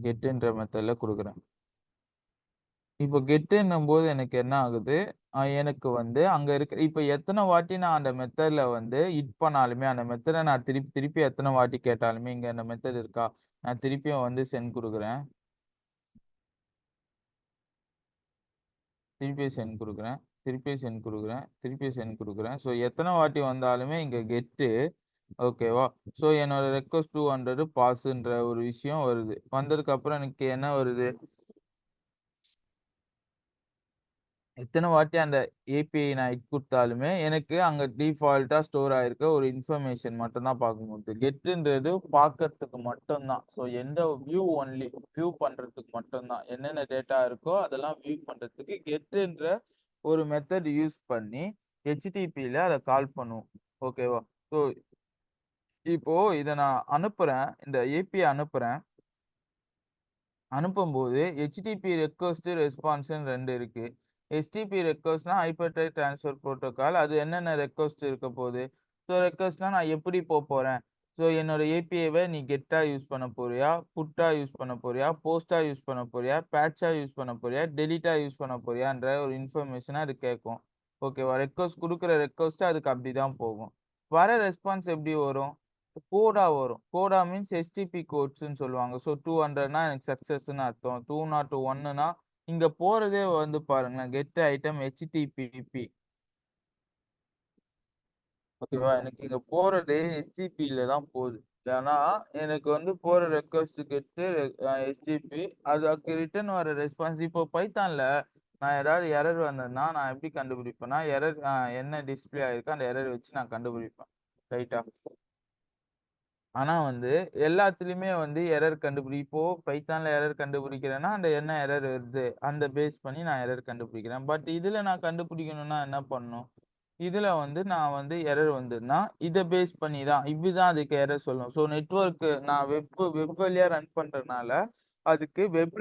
கெட்டுன்ற மெத்தட்ல குடுக்குறேன். இப்போ கெட்டுன்னும்போது எனக்கு என்ன ஆகுது, எனக்கு வந்து அங்க இருக்க இப்ப எத்தன வாட்டி நான் அந்த மெத்தட்ல வந்து ஹிட் பண்ணாலுமே, அந்த மெத்தட நான் திருப்பி திருப்பி எத்தன வாட்டி கேட்டாலுமே, இங்க அந்த மெத்தட் இருக்கா? நான் திருப்பியும் வந்து சென்ட் குடுக்குறேன். திருப்பியும் சென்ட் குடுக்குறேன். திருப்பியும் சென்ட் குடுக்குறேன். திருப்பியும் சென்ட் குடுக்குறேன். ஸோ எத்தன வாட்டி வந்தாலுமே இங்க கெட்டு ஓகேவா? ஸோ என்னோட ரெக்வெஸ்ட் 200 பாஸ்ன்ற ஒரு விஷயம் வருது. வந்ததுக்கு அப்புறம் எனக்கு என்ன வருது? எத்தன வாட்டி அந்த ஏபிஐ நான் ஹிட் குடுத்தாலுமே, எனக்கு அங்க டிஃபால்ட்டா ஸ்டோர் ஆயிருக்க ஒரு இன்ஃபர்மேஷன் மட்டும் தான் பார்க்க முடியுது. கெட்ன்றது பார்க்கறதுக்கு மட்டும் தான். ஸோ எந்த வியூ ஒன்லி வியூ பண்றதுக்கு மட்டும் தான். என்னென்ன டேட்டா இருக்கோ அதெல்லாம் வியூ பண்றதுக்கு கெட்ன்ற ஒரு மெத்தட் யூஸ் பண்ணி HTTPல அத கால் பண்ணும். ஓகேவா? ஸோ இப்போ இத நான் அனுப்புறேன். இந்த ஏபிஐ அனுப்புறேன். அனுப்பும்போது HTTP ரெக்வெஸ்ட், ரெஸ்பான்ஸ்ன்னு 2 இருக்கு. HTTP ரெக்வெஸ்ட்னா ஹைப்பர்டெக்ஸ்ட் ட்ரான்ஸ்ஃபர் புரோட்டோகால். அது என்னென்ன ரெக்வெஸ்ட் இருக்க போது? ஸோ ரெக்வெஸ்ட்னா நான் எப்படி போப்போறேன்? ஸோ என்னோட ஏபிஐவ நீ கெட்டா யூஸ் பண்ண போறியா? புட்டா யூஸ் பண்ண போறியா? போஸ்ட்டா யூஸ் பண்ண போறியா? பேட்ச்சா யூஸ் பண்ண போறியா? டெலீட்டா யூஸ் பண்ண போறியான்ற ஒரு இன்ஃபர்மேஷன அது கேட்கும். ஓகேவா? ரெக்வெஸ்ட் குடுக்குற ரெக்வெஸ்ட் அதுக்கு அப்படிதான் போகும். வர ரெஸ்பான்ஸ் எப்படி வரும்? கோடா வரும். கோடா மீன்ஸ் எஸ்டிபி கோட்ஸ்ன்னு சொல்லுவாங்க. ஸோ 200னா எனக்கு சக்சஸ்ன்னு அர்த்தம். 201னா இங்க போறதே வந்து பாருங்களேன், கெட் ஐட்டம் HTTP. ஓகேவா? எனக்கு இங்க போறதே HTTPல தான் போது. ஏன்னா, எனக்கு வந்து போற ரெக்வெஸ்ட் கெட்டு HTTP அதுக்கு ரிட்டர்ன் வர ரெஸ்பான்ஸ் இப்போ பைத்தான்ல நான் ஏதாவது எரர் வந்ததுன்னா, நான் எப்படி கண்டுபிடிப்பேன்னா, எரர் என்ன டிஸ்ப்ளே ஆயிருக்கு அந்த எரர் வச்சு நான் கண்டுபிடிப்பேன். ரைட்டா? ஆனா வந்து, எல்லாத்துலயுமே வந்து எரர் இப்போ பைத்தான்ல எரர் கண்டுபிடிக்கிறேன்னா, அந்த என்ன எரர் வருது, அந்த பேஸ் பண்ணி நான் எரர் கண்டுபிடிக்கிறேன். பட் இதுல நான் கண்டுபிடிக்கணும்னா என்ன பண்ணணும்? இதுல வந்து நான் வந்து எரர் வந்ததுன்னா, இத பேஸ் பண்ணி தான் இப்படிதான் அதுக்கு எரர் சொல்லணும். ஸோ நெட்வொர்க் நான் வெப் வழியா ரன் பண்றனால, அதுக்கு வெப்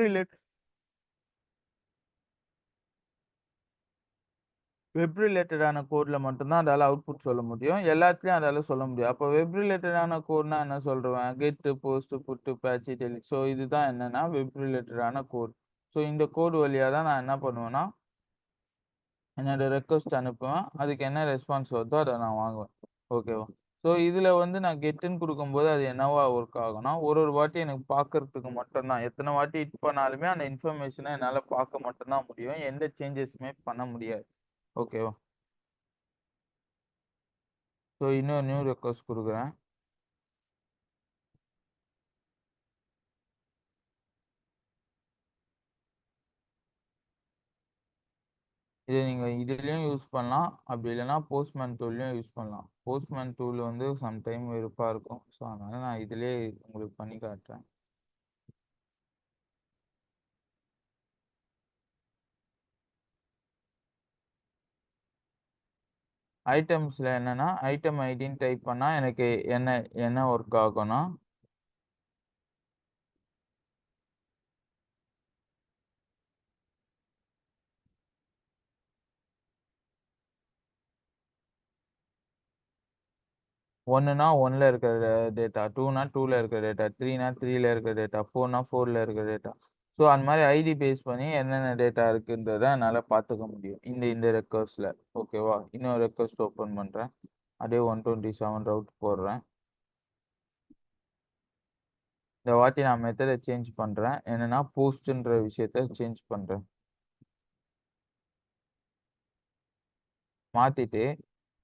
ரிலேட்டடான கோட்ல மட்டும் தான் அதால அவுட்புட் சொல்ல முடியும். எல்லாத்துலயும் அதால சொல்ல முடியாது. அப்போ வெப் ரிலேட்டடான கோட்னா என்ன சொல்ருவேன்? Get, post, put, patch, delete. So இதுதான் என்னன்னா வெப் ரிலேட்டடான கோட். ஸோ இந்த கோட் வழியா தான் நான் என்ன பண்ணுவேன்னா, என்னோட ரெக்வெஸ்ட் அனுப்புவேன். அதுக்கு என்ன ரெஸ்பான்ஸ் வருதோ அத நான் வாங்குவேன். ஓகேவா? ஸோ இதுல வந்து நான் கெட்ன்னு குடுக்கும்போது அது என்னவா ஒர்க் ஆகும்னா, ஒரு ஒரு வாட்டி எனக்கு பார்க்கறதுக்கு மட்டும் தான். எத்தன வாட்டி ஹிட் பண்ணாலுமே அந்த இன்ஃபர்மேஷன என்னால பார்க்க மட்டும் தான் முடியும். எந்த சேஞ்சஸுமே பண்ண முடியாது. ஓகேவா? ஸோ இன்னொரு நியூ ரெக்வெஸ்ட் குடுக்குறேன். இத நீங்க இதுலயும் யூஸ் பண்ணலாம். அப்படி இல்லன்னா போஸ்ட்மேன் டூல்லயும் யூஸ் பண்ணலாம். போஸ்ட்மேன் டூல் வந்து சம் டைம் வெறுப்பா இருக்கும். ஸோ அதனால நான் இதிலயே உங்களுக்கு பண்ணி காட்டுறேன். ஐட்டம்ஸ்ல என்னன்னா, ஐட்டம் ஐடின்னு டைப் பண்ணா எனக்கு என்ன என்ன ஒர்க் ஆகும்னா, 1னா 1ல இருக்கிற டேட்டா, 2னா 2ல இருக்கிற டேட்டா, 3னா 3ல இருக்கிற டேட்டா, 4னா 4ல இருக்கிற டேட்டா. ஸோ அந்த மாரி ஐடி பேஸ் பண்ணி என்னென்ன டேட்டா இருக்குன்றத என்னால பார்த்துக்க முடியும். இந்த இந்த ரெக்வெஸ்ட்ல. ஓகேவா? இன்னொரு ரெக்வெஸ்ட் ஓப்பன் பண்றேன். அப்படியே 127 ரவுட் போடுறேன். இந்த வாட்டி நான் மெத்தட சேஞ்ச் பண்றேன். என்னன்னா போஸ்ட்ன்ற விஷயத்த சேஞ்ச் பண்றேன். மாத்திட்டு,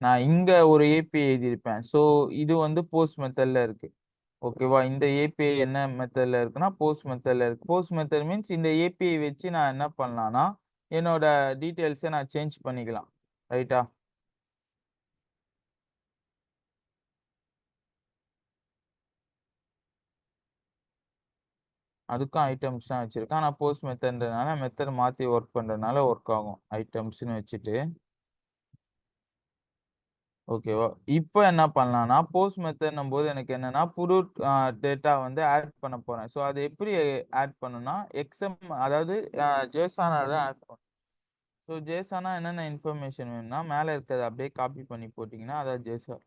நான் இங்க ஒரு ஏபிஐ எழுதியிருப்பேன். ஸோ இது வந்து போஸ்ட் மெத்தட்ல இருக்கு. ஓகேவா? இந்த ஏபிஐ என்ன மெத்தட்ல இருக்குன்னா, போஸ்ட் மெத்தட்ல இருக்கு. போஸ்ட் மெத்தட் மீன்ஸ் இந்த ஏபிஐ வச்சு நான் என்ன பண்ணலான்னா, என்னோட டீட்டெயில்ஸ நான் சேஞ்ச் பண்ணிக்கலாம். ரைட்டா? அதுக்கும் ஐட்டம்ஸ் தான் வச்சிருக்கேன். ஆனா போஸ்ட் மெத்தட்ன்றனால மெத்தட் மாத்தி ஒர்க் பண்றதுனால ஒர்க் ஆகும். ஐட்டம்ஸ்ன்னு வச்சுட்டு ஓகேவா? இப்ப என்ன பண்ணலான்னா, போஸ்ட் மெத்தட்ன்னும்போது எனக்கு என்னன்னா, புது அ டேட்டா வந்து ஆட் பண்ண போறேன். ஸோ அது எப்படி ஆட் பண்ணணும்னா, அதாவது ஜேசன்ல தான் ஆட் பண்ணணும். ஸோ ஜேசன்னா என்னென்ன இன்ஃபர்மேஷன் வேணும்னா, மேல இருக்கிறத அப்படியே காப்பி பண்ணி போட்டீங்கன்னா, அதான் ஜேசன்.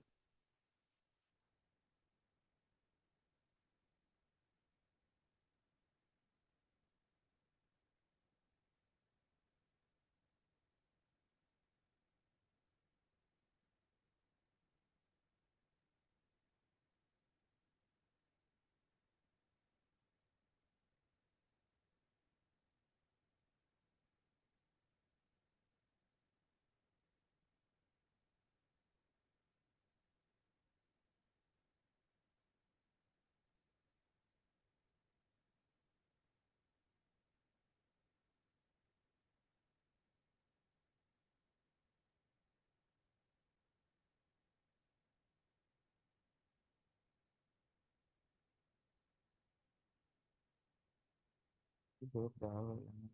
ஏதோ தேவையில்ல.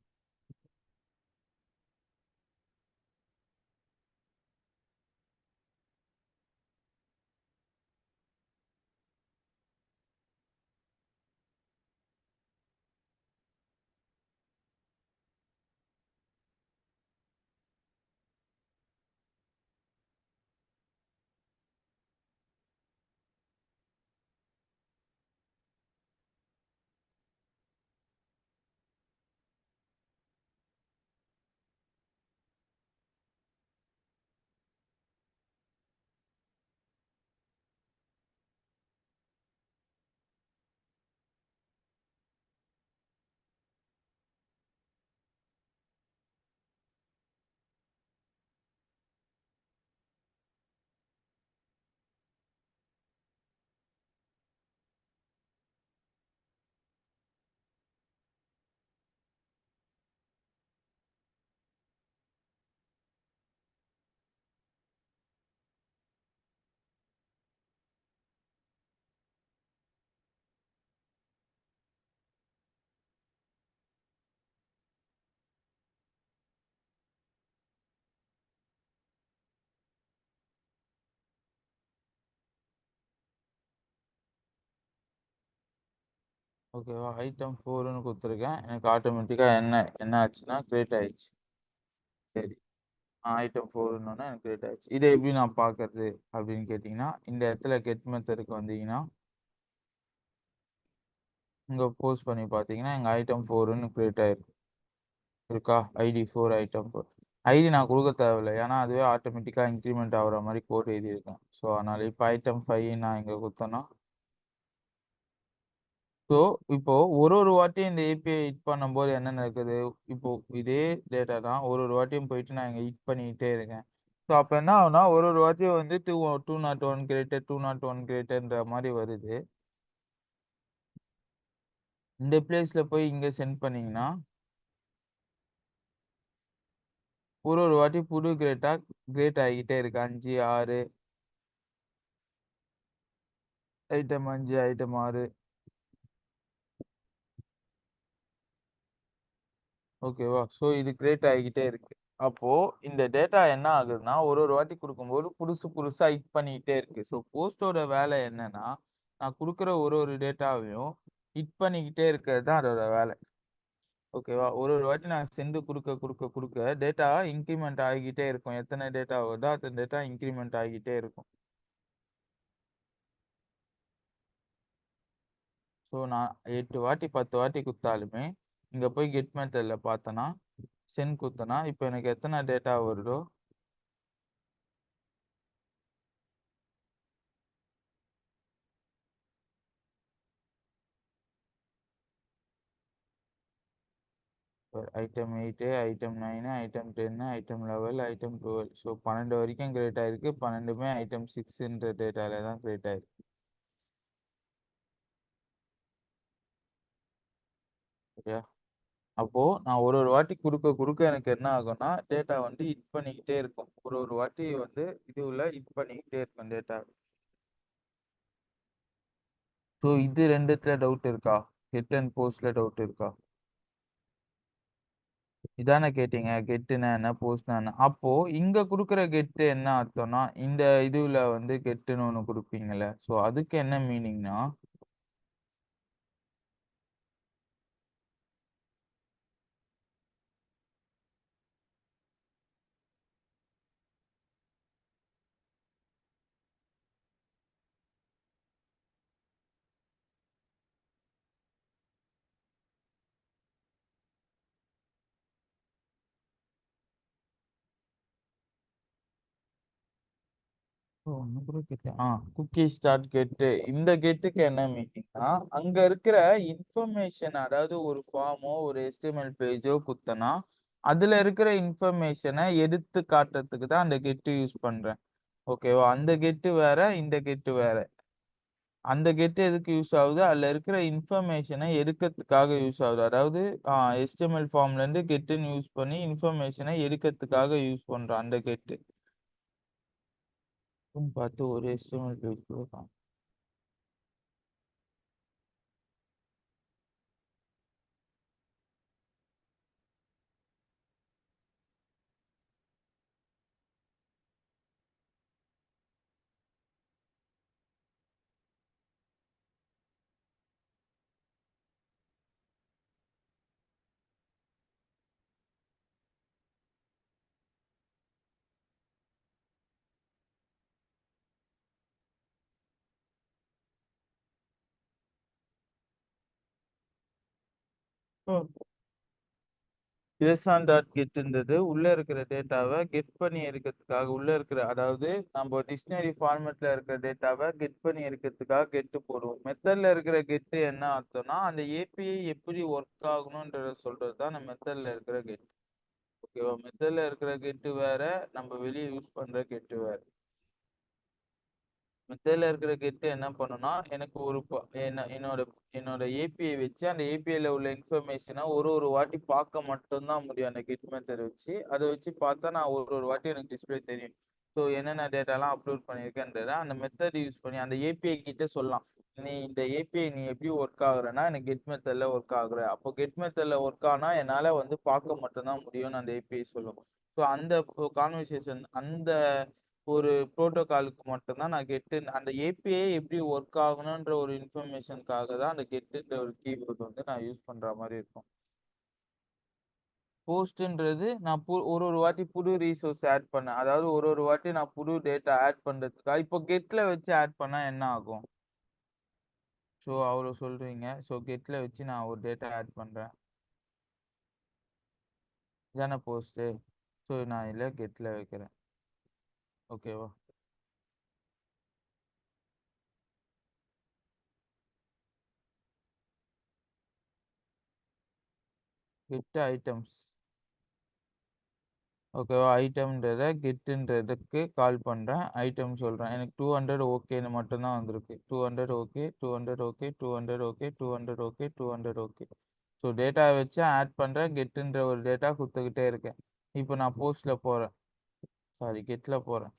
ஓகேவா? ஐட்டம் 4ன்னு குடுத்துருக்கேன். எனக்கு ஆட்டோமேட்டிக்கா என்ன என்ன ஆச்சுன்னா கிரியேட் ஆயிடுச்சு. சரி. ஐட்டம் 4ன்னோனே எனக்கு கிரியேட் ஆயிடுச்சு. இத எப்படி நான் பார்க்கறது அப்படின்னு கேட்டீங்கன்னா, இந்த இடத்துல கெட் மெத்தடுக்கு வந்தீங்கன்னா, இங்க போஸ்ட் பண்ணி பார்த்தீங்கன்னா, எங்க ஐட்டம் 4ன்னு கிரியேட் ஆயிருக்கு. இருக்கா? ID 4 item 4. ஐடி நான் குடுக்க தேவையில்ல. ஏன்னா, அதுவே ஆட்டோமேட்டிக்கா இன்கிரிமெண்ட் ஆகுற மாரி கோட் எழுதியிருக்கேன். ஸோ, அதனால இப்ப ஐட்டம் 5 நான் இங்க குடுத்தேன்னா ஸோ, இப்போ ஒரு வாட்டியும் இந்த ஏபிஐ ஹிட் பண்ணும்போது என்ன நடக்குது? இப்போ இதே டேட்டா தான் ஒரு வாட்டியும் போயிட்டு நான் இங்க ஹிட் பண்ணிக்கிட்டே இருக்கேன். ஸோ, அப்ப என்ன ஆகும்னா, ஒரு வாட்டியும் வந்து 201 கிரியேட்டட் 201 கிரியேட்டட்ன்ற மாரி வருது. இந்த பிளேஸ்ல போய் இங்க சென்ட் பண்ணீங்கன்னா, ஒரு வாட்டி புது கிரியேட் ஆகிக்கிட்டே இருக்கு. 5, 6 ஐட்டம் 5, ஐட்டம் 6 ஓகேவா? ஸோ, இது கிரியேட் ஆகிக்கிட்டே இருக்கு. அப்போ இந்த டேட்டா என்ன ஆகுதுன்னா, ஒரு வாட்டி குடுக்கும்போது புதுசு புதுசா ஹிட் பண்ணிக்கிட்டே இருக்கு. ஸோ, போஸ்ட்டோட வேலை என்னன்னா, நான் குடுக்குற ஒரு டேட்டாவையும் ஹிட் பண்ணிக்கிட்டே இருக்கிறது தான் அதோட வேலை. ஓகேவா? ஒரு வாட்டி நான் செண்ட் குடுக்க டேட்டா இன்கிரிமெண்ட் ஆகிக்கிட்டே இருக்கும். எத்தன டேட்டா வருதோ அத்தன டேட்டா இன்கிரிமெண்ட் ஆகிக்கிட்டே இருக்கும். ஸோ, நான் 8 வாட்டி 10 வாட்டி குடுத்தாலுமே, இங்க போய் கெட் மெத்தட்ல பார்த்தேன்னா, செண்ட் குடுத்தேன்னா, இப்ப எனக்கு எத்தன டேட்டா வருதோ item 8, item 9, item 10, item 11, item 12. So 12 வரைக்கும் கிரியேட் ஆயிருக்கு. 12மே ஐட்டம் 6ன்ற டேட்டால தான் கிரியேட் ஆயிருக்கு. சரியா? அப்போ நான் ஒரு வாட்டி குடுக்க எனக்கு என்ன ஆகும்னா, டேட்டா வந்து ஹிட் பண்ணிக்கிட்டே இருக்கும். ஒரு வாட்டி வந்து இதுவுல ஹிட் பண்ணிக்கிட்டே இருக்கும் டேட்டா. ஸோ இது 2த்துல டவுட் இருக்கா? கெட் அண்ட் போஸ்ட்ல டவுட் இருக்கா? இதானே கேட்டீங்க. கெட்டுனா என்ன? போஸ்ட்னா என்ன? அப்போ இங்க குடுக்குற கெட் என்ன அர்த்தம்னா, இந்த இதுல வந்து கெட்டுன்னு ஒண்ணு குடுப்பீங்கல்ல. ஸோ அதுக்கு என்ன மீனிங்னா ஒண்ணு கூட கேட்டேன். குக்கி ஸ்டார்ட் கெட்டு. இந்த கெட்டுக்கு என்ன மீனிங்னா, அங்க இருக்கிற இன்ஃபர்மேஷன் அதாவது ஒரு ஃபார்மோ, ஒரு HTML பேஜோ குடுத்தேன்னா, அதுல இருக்கிற இன்ஃபர்மேஷன எடுத்து காட்டுறதுக்கு தான் அந்த கெட் யூஸ் பண்றேன். ஓகேவா? அந்த கெட் வேற, இந்த கெட் வேற. அந்த கெட் எதுக்கு யூஸ் ஆகுது? அதுல இருக்கிற இன்ஃபர்மேஷன எடுக்கறதுக்காக யூஸ் ஆகுது. அதாவது HTML ஃபார்ம்லேருந்து கெட்டுன்னு யூஸ் பண்ணி இன்ஃபர்மேஷன எடுக்கறதுக்காக யூஸ் பண்றோம் அந்த கெட்டு. பார்த்து ஒரு HTML பேஜ் கூட காணோம். ஜேசன் டாட் கெட்ன்றது உள்ள இருக்கிற டேட்டாவை கெட் பண்ணி இருக்கிறதுக்காக உள்ள இருக்கிற அதாவது நம்ம டிக்ஷனரி ஃபார்மேட்ல இருக்கிற டேட்டாவை கெட் பண்ணி இருக்கிறதுக்காக கெட்டு போடுவோம். மெத்தட்ல இருக்கிற கெட்டு என்ன அர்த்தம்னா அந்த ஏபிஐ எப்படி ஒர்க் ஆகணும்ன்றத சொல்றது தான் அந்த மெத்தட்ல இருக்கிற கெட். ஓகேவா? மெத்தட்ல இருக்கிற கெட்டு வேற, நம்ம வெளியே யூஸ் பண்ற கெட்டு வேற. மெத்தட்ல இருக்கிற கெட் என்ன பண்ணும்னா எனக்கு ஒரு என்னோட என்னோட ஏபிஐ வச்சு அந்த ஏபிஐல உள்ள இன்ஃபர்மேஷனை ஒரு ஒரு வாட்டி பார்க்க மட்டும்தான் முடியும் அந்த கெட் மெத்தட் வச்சு. அதை வச்சு பார்த்தா நான் ஒரு ஒரு வாட்டி எனக்கு டிஸ்பிளே தெரியும். ஸோ என்னென்ன டேட்டாலாம் அப்லோட் பண்ணியிருக்கேன்றத அந்த மெத்தட் யூஸ் பண்ணி அந்த ஏபிஐ கிட்ட சொல்லலாம். நீ இந்த ஏபிஐ நீ எப்படி ஒர்க் ஆகுறன்னா எனக்கு கெட் மெத்தட்ல ஒர்க் ஆகுற. அப்போ கெட் மெத்தட்ல ஒர்க் ஆனா என்னால வந்து பார்க்க மட்டும்தான் முடியும்னு அந்த ஏபிஐ சொல்லும். ஸோ அந்த கான்வர்சேஷன் அந்த ஒரு புரோட்டோகாலுக்கு மட்டும்தான் நான் கெட் அந்த ஏபிஐ எப்படி ஒர்க் ஆகணுன்ற ஒரு இன்ஃபர்மேஷனுக்காக தான் அந்த கெட்டுன்ற ஒரு கீவேர்ட் வந்து நான் யூஸ் பண்ற மாதிரி இருக்கும். போஸ்ட்ன்றது நான் ஒரு ஒரு வாட்டி புது ரீசோர்ஸ் ஆட் பண்ணேன். அதாவது ஒரு ஒரு வாட்டி நான் புது டேட்டா ஆட் பண்றதுக்காக இப்போ கெட்ல வச்சு ஆட் பண்ணா என்ன ஆகும்? ஸோ அவ்வளோ சொல்றீங்க. ஸோ கெட்ல வச்சு நான் ஒரு டேட்டா ஆட் பண்றேன். இதான போஸ்ட்டு. ஸோ நான் இல்லை கெட்ல வைக்கிறேன். ஓகேவா? Get items. ஓகேவா? ஐட்டம்ன்றத கெட்டுன்றதுக்கு கால் பண்றேன். ஐட்டம் சொல்றேன். எனக்கு 200 ஓகேன்னு மட்டும்தான் வந்திருக்கு. 200 okay, 200 okay, 200 okay, 200 okay, 200 okay. So data வச்சு ஆட் பண்றேன். கெட்டுன்ற ஒரு டேட்டா குடுத்துக்கிட்டே இருக்கேன். இப்போ நான் போஸ்ட்ல போறேன். சாரி கெட்ல போறேன்.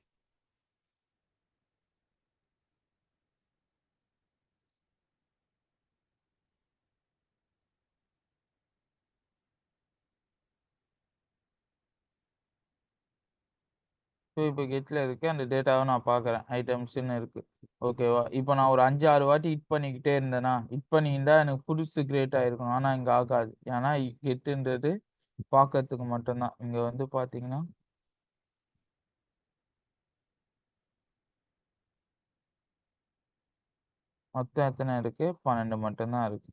ஸோ இப்போ கெட்ல இருக்கு. அந்த டேட்டாவை நான் பார்க்குறேன். ஐட்டம்ஸ்ன்னு இருக்கு. ஓகேவா? இப்போ நான் ஒரு 5, 6 வாட்டி ஹிட் பண்ணிக்கிட்டே இருந்தேனா, ஹிட் பண்ணியிருந்தா எனக்கு புதுசு கிரியேட் ஆயிருக்கும். ஆனா இங்க ஆகாது. ஏன்னா கெட்டுன்றது பார்க்கறதுக்கு மட்டும்தான். இங்க வந்து பார்த்தீங்கன்னா மொத்தம் எத்தனை இருக்கு? 12 மட்டும்தான் இருக்கு.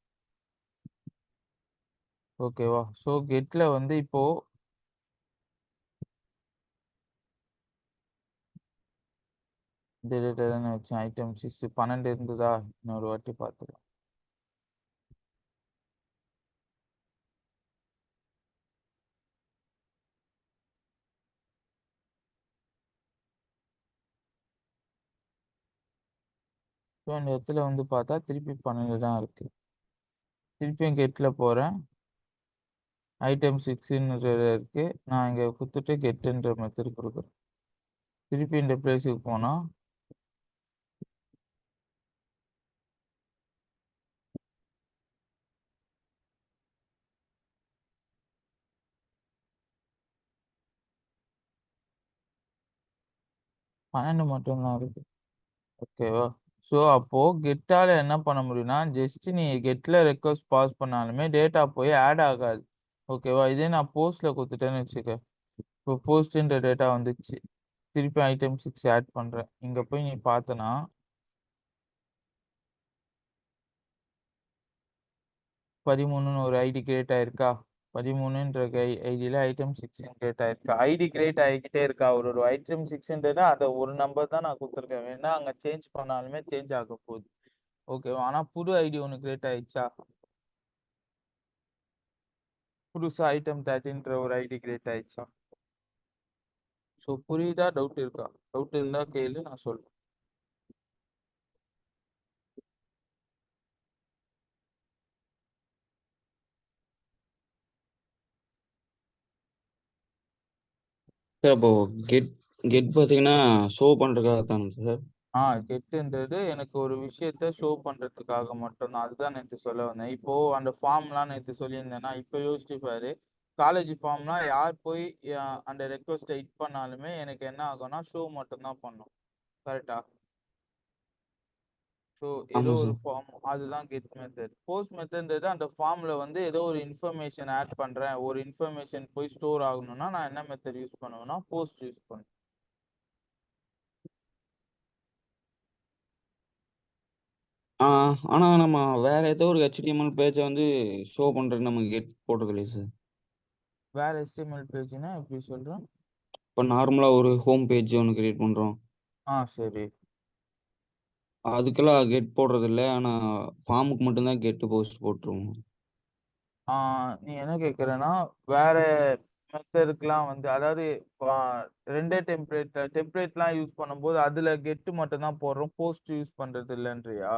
ஓகேவா? ஸோ கெட்ல வந்து இப்போ டேட்டான்னு வச்சேன். ஐட்டம் 6 12 இருந்ததா? இன்னொரு வாட்டி பார்த்துக்கலாம். ஸோ இந்த இடத்துல வந்து பார்த்தா திருப்பி 12 தான் இருக்கு. திருப்பியும் கெட்ல போறேன். ஐட்டம் 6ன்னு இருக்கு. நான் இங்க குடுத்துட்டு கெட்டுன்ற மெத்தட் குடுக்குறேன். திருப்பி இந்த பிளேஸுக்கு போனா 12 மட்டும்தான் இருக்கு. ஓகேவா? ஸோ அப்போ கெட்டால என்ன பண்ண முடியும்னா, ஜஸ்ட் நீ கெட்ல ரெக்வெஸ்ட் பாஸ் பண்ணாலுமே டேட்டா போய் ஆட் ஆகாது. ஓகேவா? இதே நான் போஸ்ட்ல குடுத்துட்டேன்னு வச்சுக்க. இப்போ போஸ்ட்ன்ற டேட்டா வந்துச்சு. திருப்பி ஐட்டம் 6 ஆட் பண்றேன். இங்க போய் நீ பார்த்தன்னா 13ன்னு ஒரு ஐடி கிரியேட் ஆயிருக்கா? 13ன்ற ஐடியில ஐட்டம் 6 கிரியேட் ஆயிருக்கா? ஐடி கிரியேட் ஆகிக்கிட்டே இருக்கா? ஒரு ஒரு ஐட்டம் 6ன்றது அத ஒரு நம்பர் தான் நான் குடுத்துருக்கேன். வேணா அங்க சேஞ்ச் பண்ணாலுமே சேஞ்ச் ஆக போகுது. ஓகேவா? ஆனா புது ஐடி ஒண்ணு கிரியேட் ஆயிடுச்சா? புதுசா ஐட்டம் 13ன்ற ஒரு ஐடி கிரியேட் ஆயிடுச்சா? ஸோ புரியுதா? டவுட் இருக்கா? டவுட் இருந்தா கேளு நான் சொல்றேன். சார் அப்போ கெட் கெட் பார்த்தீங்கன்னா ஷோ பண்ணுறதுக்காக தானே சார்? கெட்டுன்றது எனக்கு ஒரு விஷயத்த ஷோ பண்றதுக்காக மட்டும்தான். அதுதான் நேத்து சொல்ல வந்தேன். இப்போ அந்த ஃபார்ம்லாம் நேத்து சொல்லியிருந்தேன்னா, இப்போ யோசிச்சு பாரு. காலேஜ் ஃபார்ம்லாம் யார் போய் அந்த ரெக்வெஸ்ட்ட ஹிட் பண்ணாலுமே எனக்கு என்ன ஆகும்னா, ஷோ மட்டும் தான் பண்ணும். கரெக்ட்டா? ஸோ ஏதோ ஆமாம் ஒரு சார். ஃபார்ம் அதுதான் கெட் மெத்தட். போஸ்ட் மெத்தட்ன்றது அந்த ஃபார்ம்ல வந்து ஏதோ ஒரு இன்ஃபர்மேஷன் ஆட் பண்றேன். ஒரு இன்ஃபர்மேஷன் போய் ஸ்டோர் ஆகணும்னா, நான் என்ன மெத்தட் யூஸ் பண்ணுவேன்னா, போஸ்ட் யூஸ் பண்ணுவேன். ஆனா நம்ம வேற ஏதோ ஒரு HTML பேஜ வந்து ஷோ பண்றதுக்கு நம்ம கெட் போடுறது இல்லையே சார். வேற HTML பேஜ்னா எப்படி சொல்ற? இப்ப நார்மலா ஒரு ஹோம் பேஜ் ஒண்ணு கிரியேட் பண்றோம். சரி. அதுக்கெல்லாம் கெட் போடுறது இல்ல. ஆனா ஃபார்முக்கு மட்டும் தான் கெட் போஸ்ட் போட்டுருவோம். ஆ நீ என்ன கேட்கிறன்னா, வேற மெத்தடுக்குலாம் வந்து அதாவது ஆ 2 டெம்ப்ளேட்லாம் யூஸ் பண்ணும்போது அதுல கெட் மட்டும் தான் போடுறோம். போஸ்ட் யூஸ் பண்றது இல்லன்றியா?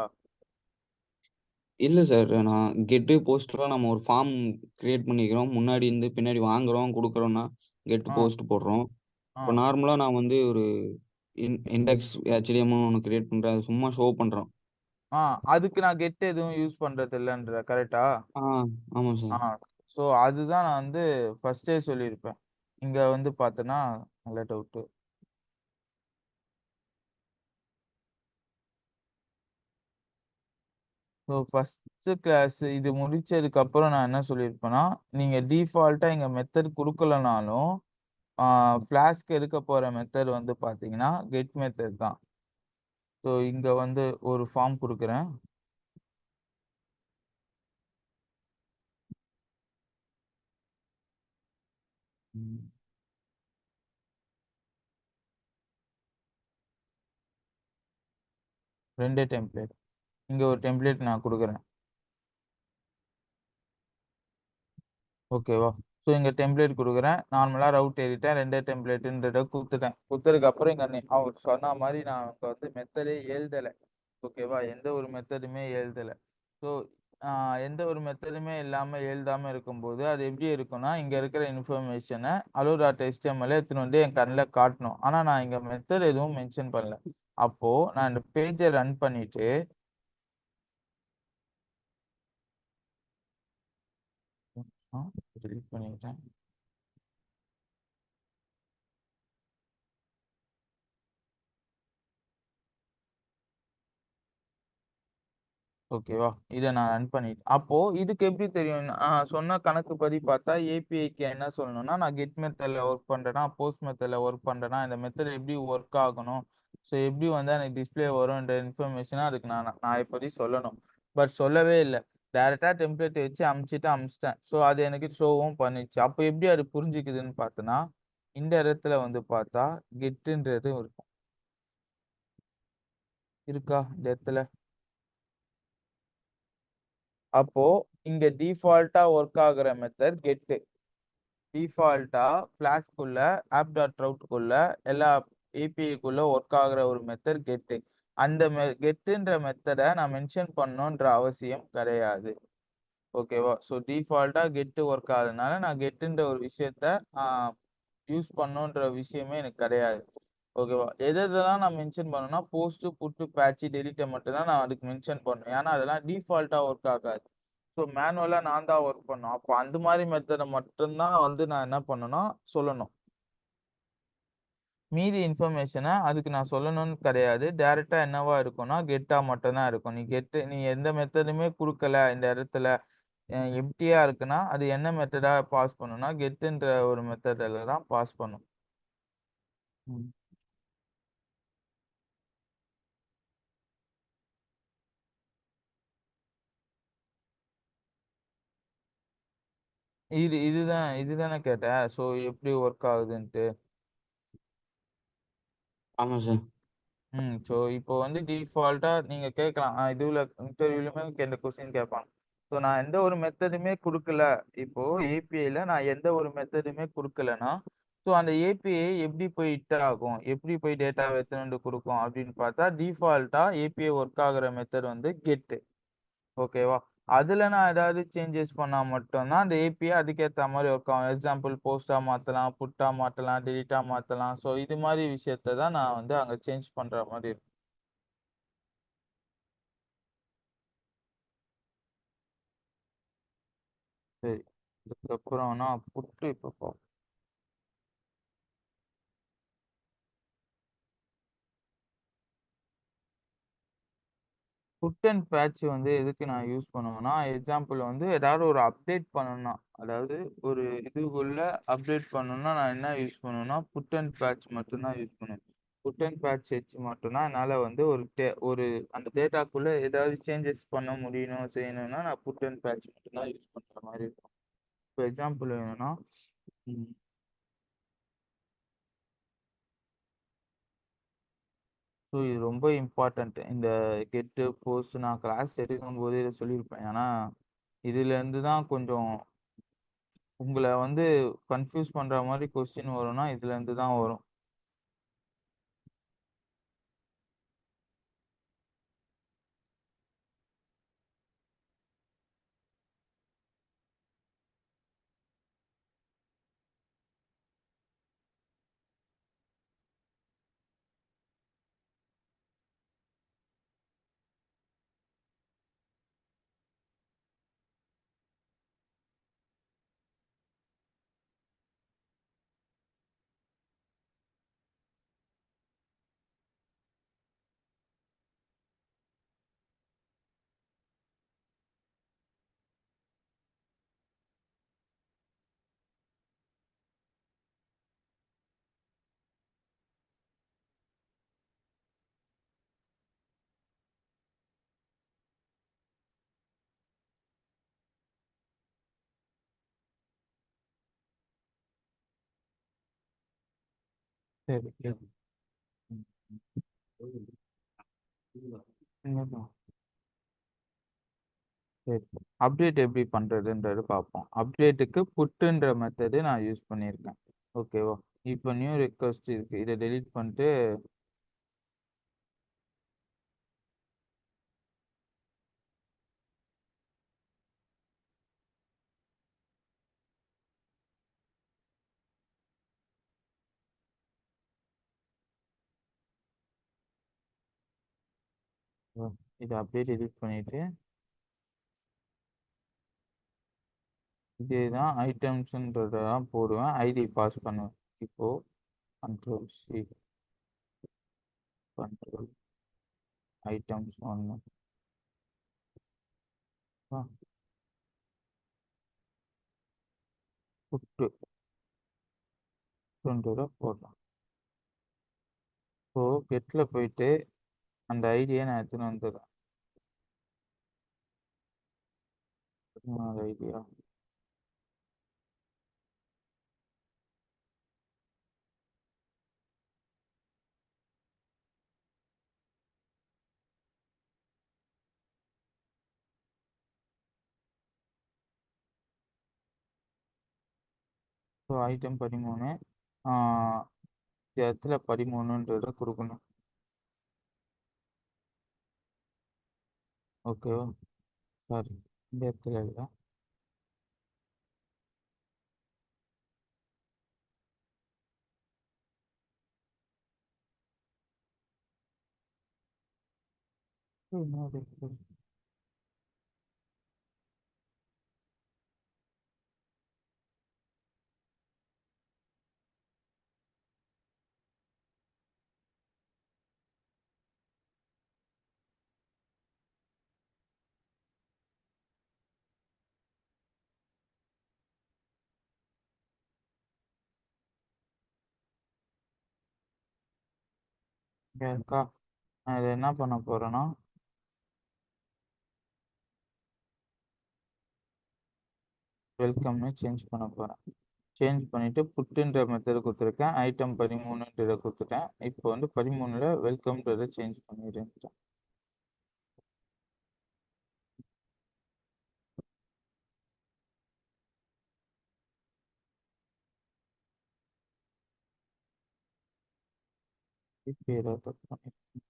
இல்ல சார். நான் கெட்டு, போஸ்ட்லாம் நம்ம ஒரு ஃபார்ம் கிரியேட் பண்ணிக்கிறோம். முன்னாடி இருந்து பின்னாடி வாங்குறோம், குடுக்குறோம்னா கெட் ஆ, போஸ்ட் போடுறோம். ஆ, இப்ப நார்மலா நான் வந்து ஒரு இண்டெக்ஸ் HTML ஒண்ணு கிரியேட் பண்றேன். அது சும்மா ஷோ பண்றோம். ஆ. அதுக்கு நான் கெட் எதுவும் யூஸ் பண்றது இல்லன்ற கரெக்ட்டா? ஆ ஆமா ஆ. சார். ஸோ அதுதான் நான் வந்து ஃபர்ஸ்ட்டே சொல்லியிருப்பேன். இங்க வந்து பார்த்தன்னா, நல்ல டவுட்டு. ஸோ ஃபர்ஸ்ட்டு கிளாஸ் இது முடிச்சதுக்கப்புறம் நான் என்ன சொல்லியிருப்பேன்னா, நீங்க டிஃபால்ட்டா இங்க மெத்தட் குடுக்கலனாலும், ஆ ஃப்ளாஸ்க் எடுக்க போற மெத்தட் வந்து பார்த்தீங்கன்னா, கெட் மெத்தட் தான். ஸோ இங்க வந்து ஒரு ஃபார்ம் குடுக்குறேன். ம். 2 டெம்ப்ளேட். இங்க ஒரு டெம்ப்ளேட் நான் குடுக்குறேன். ஓகேவா? ஸோ இங்க டெம்ப்ளேட் குடுக்குறேன். நார்மலா ரவுட் எழுதிட்டேன். 2 டெம்ப்ளேட்ன்றத குடுத்துட்டேன். குடுத்ததுக்கப்புறம் இங்க அவர் சொன்ன மாரி நான் இங்க வந்து மெத்தடே எழுதல. ஓகேவா? எந்த ஒரு மெத்தடுமே எழுதல. ஸோ ஆ எந்த ஒரு மெத்தடுமே இல்லாம எழுதாம இருக்கும்போது, அது எப்படி இருக்கும்னா, இங்க இருக்கிற இன்ஃபர்மேஷன hello.html எடுத்துன்னு வந்து என் கண்ல காட்டணும். ஆனா நான் இங்க மெத்தட் எதுவும் மென்ஷன் பண்ணல. அப்போ நான் இந்த பேஜ ரன் பண்ணிட்டு ஆ டெலீட் பண்ணிட்டேன். ஓகேவா? இத நான் ரன் பண்ணிட்டேன். அப்போ இதுக்கு எப்படி தெரியும்? சொன்ன கணக்குப்படி பார்த்தா ஏபிஐக்கு என்ன சொல்லணும்னா, நான் கெட் மெத்தட்ல வொர்க் பண்றேனா, போஸ்ட் மெத்தட்ல வொர்க் பண்றேனா, இந்த மெத்தட் எப்படி வொர்க் ஆகணும்? ஸோ எப்படி வந்தா எனக்கு டிஸ்ப்ளே வரும்ன்ற இன்ஃபர்மேஷன அதுக்கு நான் நான் இப்போதைக்கு சொல்லணும். பட் சொல்லவே இல்ல. டைரக்ட்டா டெம்ப்ளேட் வச்சு அனுப்பிச்சுட்டேன். ஸோ அது எனக்கு ஷோவும் பண்ணுச்சு. அப்போ எப்படி அது புரிஞ்சுக்குதுன்னு பார்த்தன்னா, இந்த இடத்துல வந்து பார்த்தா கெட்டுன்றது இருக்கும். இருக்கா? இந்த இடத்துல? அப்போ இங்க டிஃபால்ட்டா வொர்க் ஆகுற மெத்தட் கெட். டிஃபால்ட்டா ஃப்ளாஸ்க்குள்ள app.route எல்லா ஏபிஐக்குள்ள வொர்க் ஆகுற ஒரு மெத்தட் கெட். அந்த கெட்ன்ற மெத்தட நான் மென்ஷன் பண்ணணுன்ற அவசியம் கிடையாது. ஓகேவா? ஸோ டிஃபால்ட்டா கெட் வொர்க் ஆகுறதுனால நான் கெட்ன்ற ஒரு விஷயத்த ஆ யூஸ் பண்ணணுன்ற விஷயமே எனக்கு கிடையாது. ஓகேவா? எதெல்லாம் நான் மென்ஷன் பண்ணணும்னா, போஸ்ட், புட், பேட்ச், டெலீட்ட மட்டும் தான் நான் அதுக்கு மென்ஷன் பண்ணணும். ஏன்னா, அதெல்லாம் டிஃபால்ட்டா வொர்க் ஆகாது. ஸோ மேனுவலா நான் தான் வொர்க் பண்ணணும். அப்போ அந்த மாரி மெத்தட மட்டும் தான் வந்து நான் என்ன பண்ணணும்னா சொல்லணும். மீதி இன்ஃபர்மேஷன அதுக்கு நான் சொல்லணும்னு கிடையாது. டைரக்ட்டா என்னவா இருக்கும்னா, கெட்டா மட்டும் தான் இருக்கும். நீ எந்த மெத்தடுமே குடுக்கல இந்த இடத்துல. எம்ப்டியா இருக்குன்னா, அது என்ன மெத்தடா பாஸ் பண்ணும்னா, கெட்ன்ற ஒரு மெத்தட்ல தான் பாஸ் பண்ணும். ம். இதுதானே கேட்ட? ஸோ எப்படி வொர்க் ஆகுதுன்ட்டு. ஆமா சார். ஸோ இப்போ வந்து டிஃபால்ட்டா நீங்க கேட்கலாம். இதுல இன்டர்வியூலயுமே இந்த கொஸ்டின் கேட்பாங்க. ஸோ நான் எந்த ஒரு மெத்தடுமே குடுக்கல. இப்போ ஏபிஐல நான் எந்த ஒரு மெத்தடுமே குடுக்கலன்னா, ஸோ அந்த ஏபிஐ எப்படி போய் ஹிட் ஆகும்? எப்படி போய் டேட்டாவ எடுத்துட்டு வந்து குடுக்கும்? அப்படின்னு பார்த்தா, டிஃபால்ட்டா ஏபிஐ வொர்க் ஆகுற மெத்தட் வந்து கெட். ஓகேவா? அதுல நான் ஏதாவது சேஞ்சஸ் பண்ணா மட்டும் தான், அந்த ஏபிஐ அதுக்கேத்த மாரி ஒர்க் ஆகும். எக்ஸாம்பிள் போஸ்ட்டா மாத்தலாம், புட்டா மாத்தலாம், டெலீட்டா மாத்தலாம். ஸோ இது மாரி விஷயத்த தான் நான் வந்து அங்க சேஞ்ச் பண்ற மாரி இருக்கும். சரி. அதுக்கப்புறம்னா புட்டு இப்ப பார்ப்போம். புட் அண்ட் பேட்ச் வந்து எதுக்கு நான் யூஸ் பண்ணுவேன்னா, எக்ஸாம்பிள் வந்து ஏதாவது ஒரு அப்டேட் பண்ணணும்னா, அதாவது ஒரு இதுக்குள்ள அப்டேட் பண்ணணும்னா நான் என்ன யூஸ் பண்ணுவேன்னா, புட் அண்ட் பேட்ச் மட்டும் தான் யூஸ் பண்ணுவேன். புட் அண்ட் பேட்ச் வச்சு மட்டும்தான் என்னால வந்து ஒரு அந்த டேட்டாக்குள்ள ஏதாவது சேஞ்சஸ் பண்ண முடியணும் செய்யணும்னா நான் புட் அண்ட் பேட்ச் மட்டும்தான் யூஸ் பண்ற மாதிரி இருக்கும். இப்போ எக்ஸாம்பிள் வேணும்னா ஸோ இது ரொம்ப இம்பார்ட்டன்ட். இந்த கெட்டு போஸ்ட் நான் கிளாஸ் எடுக்கும் போதே இதை சொல்லியிருப்பேன். ஏன்னா இதுல இருந்து தான் கொஞ்சம் உங்களை வந்து கன்ஃபியூஸ் பண்ற மாதிரி கொஸ்டின் வரும்னா இதுல இருந்து தான் வரும். சரி சரி. உண்மைதான். சரி. அப்டேட் எப்படி பண்றதுன்றது பார்ப்போம். அப்டேட்டுக்கு புட்டுன்ற மெத்தடு நான் யூஸ் பண்ணியிருக்கேன். ஓகேவா? இப்போ நியூ ரெக்வஸ்ட் இருக்கு. இதை டெலீட் பண்ணிட்டு இதை அப்படியே டெலீட் பண்ணிட்டு இதேதான் ஐட்டம்ஸ்ன்றதான் போடுவேன். ஐடி பாஸ் பண்ணுவேன். இப்போ கண்ட்ரோல் சி கண்ட்ரோல் ஐட்டம்ஸ் ஒன்று புட்டு போடலாம். இப்போ கெட்டில் போயிட்டு அந்த ஐடியை நான் எடுத்துன்னு வந்துடுறேன். ஐடியா ஸோ ஐட்டம் 13 இந்த இடத்துல 13ன்றத கொடுக்கணும். ஓகேவா? சாரி, இந்த இடத்துல இல்லை. இன்னொரு இங்க இருக்கா? நான் இதை என்ன பண்ண போறேன்னா வெல்கம்னு சேஞ்ச் பண்ண போறேன். சேஞ்ச் பண்ணிட்டு புட்டுன்ற மெத்தட் கொடுத்துருக்கேன். ஐட்டம் 13ன்றதை கொடுத்துட்டேன். இப்போ வந்து 13ல வெல்கம்ன்றதை சேஞ்ச் பண்ணிடுறேன். இப்போ ஏதாவது தப்பு பண்ணிட்டேன்.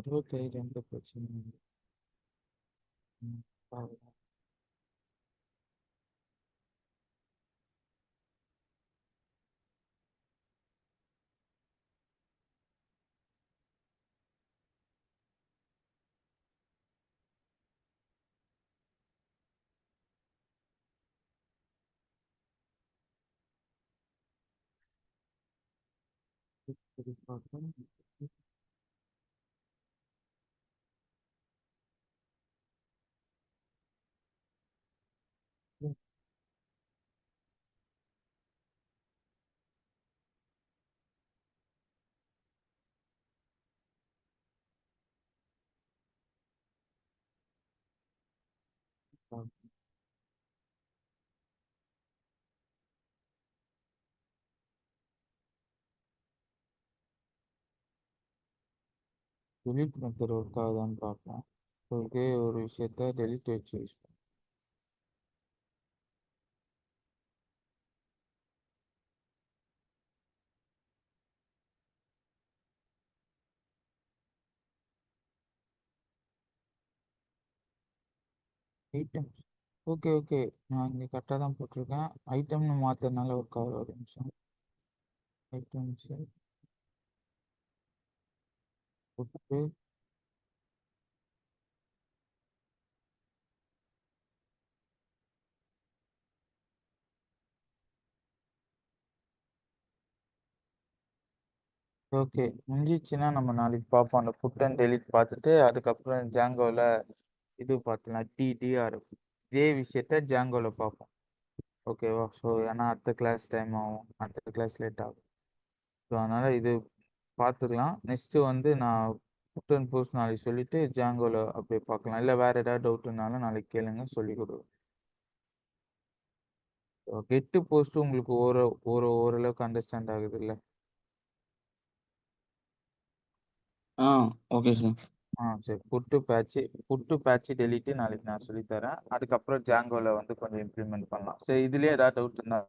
65 எந்த பிரச்சனையும் இல்லை. பாருங்க. இப்படி பார்க்கணும். delete மெத்தட் ஒர்க் ஆகுதான்னு பார்ப்போம். ஒரே ஒரு விஷயத்த delete வச்சு யூஸ் பண்ணும். ஐட்டம்ஸ் ஓகே ஓகே, நான் இங்கே கரெக்டாக தான் போட்டிருக்கேன். ஐட்டம்னு மாற்றுறதுனால ஒர்க் ஆகுது. ஒரு நிமிஷம். ஐட்டம்ஸ் போட்டு ஓகே முடிஞ்சிச்சுன்னா நம்ம நாளைக்கு பார்ப்போம். அந்த புட் அண்ட் டெலிட் பார்த்துட்டு அதுக்கப்புறம் ஜாங்கோவில் இது பார்த்துலாம் டிஆர்எஃப் இதே விஷயத்த ஜாங்கோவில் பார்ப்போம். ஓகேவா? ஸோ ஏன்னா அடுத்த கிளாஸ் டைம் ஆகும், அடுத்த கிளாஸ் லேட் ஆகும். ஸோ அதனால் இது பார்த்துக்கலாம். நெக்ஸ்ட்டு வந்து நான் புட் அண்ட் போஸ்ட் நாளைக்கு சொல்லிவிட்டு ஜாங்கோவில் அப்படியே பார்க்கலாம். இல்லை வேறு ஏதாவது டவுட்டுனாலும் நாளைக்கு கேளுங்க, சொல்லி கொடுக்குறேன். கெட்டு போஸ்ட்டு உங்களுக்கு ஓரளவுக்கு அண்டர்ஸ்டாண்ட் ஆகுது இல்லை? Okay sir. சரி. புட்டு பேட்ச் டெலிட்டு நாளைக்கு நான் சொல்லித்தரேன். அதுக்கப்புறம் ஜாங்கோவில் வந்து கொஞ்சம் இம்ப்ளிமெண்ட் பண்ணலாம். சரி, இதுலேயே ஏதாவது டவுட் இருந்தால்